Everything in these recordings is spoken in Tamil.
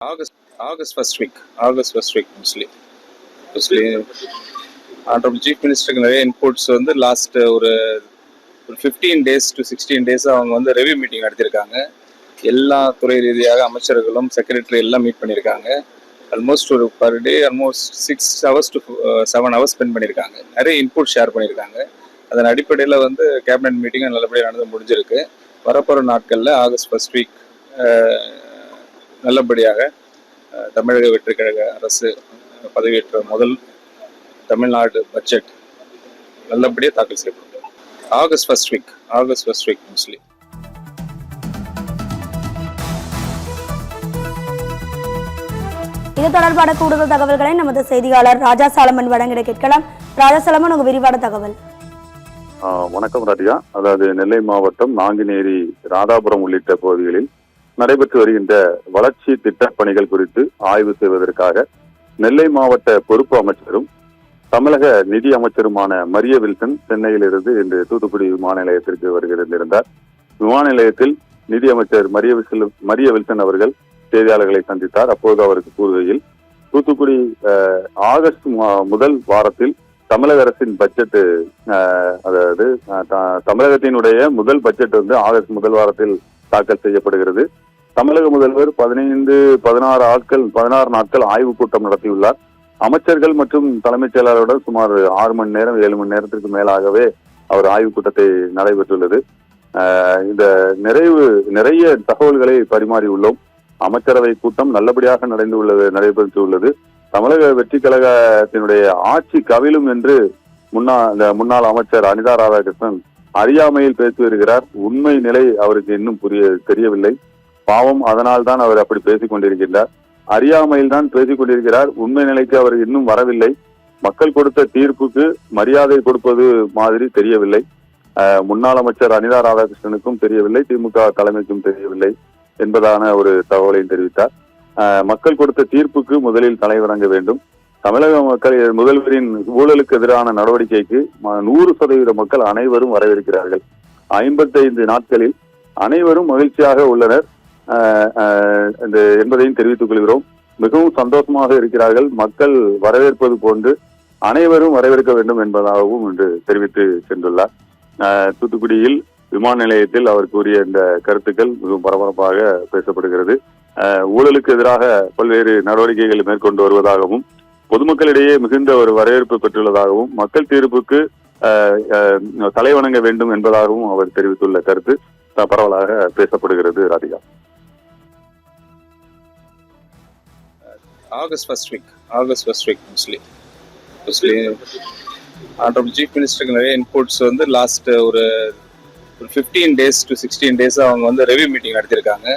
August first week mostly honourable chief மினிஸ்டருக்கு நிறைய இன்புட்ஸ் வந்து லாஸ்ட் ஒரு 15 days to 16 days அவங்க வந்து ரெவ்யூ மீட்டிங் நடத்தியிருக்காங்க. எல்லா துறை ரீதியாக அமைச்சர்களும் செக்ரட்டரி எல்லாம் மீட் பண்ணியிருக்காங்க. ஆல்மோஸ்ட் ஒரு per day almost 6 hours to 7 hours spend பண்ணியிருக்காங்க. நிறைய இன்புட் ஷேர் பண்ணியிருக்காங்க. அதன் அடிப்படையில் வந்து கேபினட் மீட்டிங் நல்லபடியாக நடந்து முடிஞ்சிருக்கு. வரப்போகிற நாட்களில் ஆகஸ்ட் ஃபர்ஸ்ட் வீக் நல்லபடியாக தமிழக வெற்றி கழக அரசு பதவியேற்ற முதல் தமிழ்நாடு பட்ஜெட் நல்லபடியாக தாக்கல் செய்யப்படும். August first week mostly. இது தொடர்பான கூடுதல் தகவல்களை நமது செய்தியாளர் ராஜா சாலமன் வழங்கிட கேட்கலாம். ராஜா சாலமன், உங்க விரிவான தகவல். வணக்கம் ராஜா. அதாவது நெல்லை மாவட்டம் நாங்குநேரி, ராதாபுரம் உள்ளிட்ட பகுதிகளில் நடைபெற்று வருகின்ற வளர்ச்சி திட்டப் பணிகள் குறித்து ஆய்வு செய்வதற்காக நெல்லை மாவட்ட பொறுப்பு அமைச்சரும் தமிழக நிதி அமைச்சருமான மரிய வில்சன் சென்னையிலிருந்து இன்று தூத்துக்குடி விமான நிலையத்திற்கு வருகிறார். விமான நிலையத்தில் நிதி அமைச்சர் மரிய வில்சன் அவர்கள் செய்தியாளர்களை சந்தித்தார். அப்போது அவருக்கு கூறுகையில், தூத்துக்குடி ஆகஸ்ட் முதல் வாரத்தில் தமிழக அரசின் பட்ஜெட், அதாவது தமிழகத்தினுடைய முதல் பட்ஜெட் வந்து ஆகஸ்ட் முதல் வாரத்தில் தாக்கல் செய்யப்படுகிறது. தமிழக முதல்வர் 16 நாட்கள் ஆய்வுக் கூட்டம் நடத்தியுள்ளார். அமைச்சர்கள் மற்றும் தலைமைச் செயலாளருடன் சுமார் 6 மணி நேரம் 7 மணி நேரத்திற்கு மேலாகவே அவர் ஆய்வுக் கூட்டத்தை நடைபெற்றுள்ளது. இந்த நிறைய தகவல்களை பரிமாறியுள்ளோம். அமைச்சரவை கூட்டம் நல்லபடியாக நடைபெற்றுள்ளது. தமிழக வெற்றி கழகத்தினுடைய ஆட்சி கவிழும் என்று முன்னாள் அமைச்சர் அனிதா ராதாகிருஷ்ணன் அறியாமையில் பேசி வருகிறார். உண்மை நிலை அவருக்கு இன்னும் தெரியவில்லை. பாவம், அதனால் தான் அவர் அப்படி பேசிக் கொண்டிருக்கின்றார். அறியாமையில் தான் பேசிக் கொண்டிருக்கிறார். உண்மை நிலைக்கு அவர் இன்னும் வரவில்லை. மக்கள் கொடுத்த தீர்ப்புக்கு மரியாதை கொடுப்பது மாதிரி தெரியவில்லை. முன்னாள் அமைச்சர் அனிதா ராதாகிருஷ்ணனுக்கும் தெரியவில்லை, திமுக தலைமைக்கும் தெரியவில்லை என்பதான ஒரு தகவலையும் தெரிவித்தார். மக்கள் கொடுத்த தீர்ப்புக்கு முதலில் தலைவணங்க வேண்டும். தமிழக மக்கள் முதல்வரின் ஊழலுக்கு எதிரான நடவடிக்கைக்கு 100% மக்கள் அனைவரும் வரவேற்கிறார்கள். 55 நாட்களில் அனைவரும் மகிழ்ச்சியாக உள்ளனர் என்பதையும் தெரிவித்துக் கொள்கிறோம். மிகவும் சந்தோஷமாக இருக்கிறார்கள். மக்கள் வரவேற்பது போன்று அனைவரும் வரவேற்க வேண்டும் என்பதாகவும் இன்று தெரிவித்து சென்றுள்ளார். தூத்துக்குடியில் விமான நிலையத்தில் அவர் கூறிய இந்த கருத்துக்கள் மிகவும் பரபரப்பாக பேசப்படுகிறது. ஊழலுக்கு எதிராக பல்வேறு நடவடிக்கைகளை மேற்கொண்டு வருவதாகவும், பொதுமக்களிடையே மிகுந்த ஒரு வரவேற்பு பெற்றுள்ளதாகவும், மக்கள் தீர்ப்புக்கு தலைவணங்க வேண்டும் என்பதாகவும் அவர் தெரிவித்துள்ள கருத்து பரவலாக பேசப்படுகிறது. Radhika, August first week mostly honourable chief மினிஸ்டருக்கு நிறைய இன்புட்ஸ் வந்து லாஸ்ட் ஒரு 15 days to 16 days அவங்க வந்து ரெவ்யூ மீட்டிங் நடத்தியிருக்காங்க.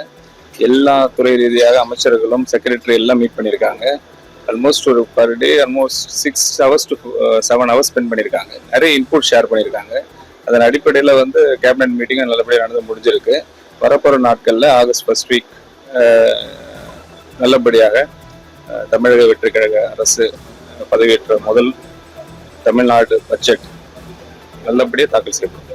எல்லா துறை ரீதியாக அமைச்சர்களும் செக்ரட்டரி எல்லாம் மீட் பண்ணியிருக்காங்க. ஆல்மோஸ்ட் ஒரு per day almost 6 hours to 7 hours spend பண்ணியிருக்காங்க. நிறைய இன்புட் ஷேர் பண்ணியிருக்காங்க. அதன் அடிப்படையில் வந்து கேபினட் மீட்டிங் நல்லபடியாக நடந்து முடிஞ்சிருக்கு. வரப்போகிற நாட்களில் ஆகஸ்ட் ஃபர்ஸ்ட் வீக் நல்லபடியாக தமிழக வெற்றி கழக அரசு பதவியேற்ற முதல் தமிழ்நாடு பட்ஜெட் நல்லபடியாக தாக்கல் செய்யப்படும்.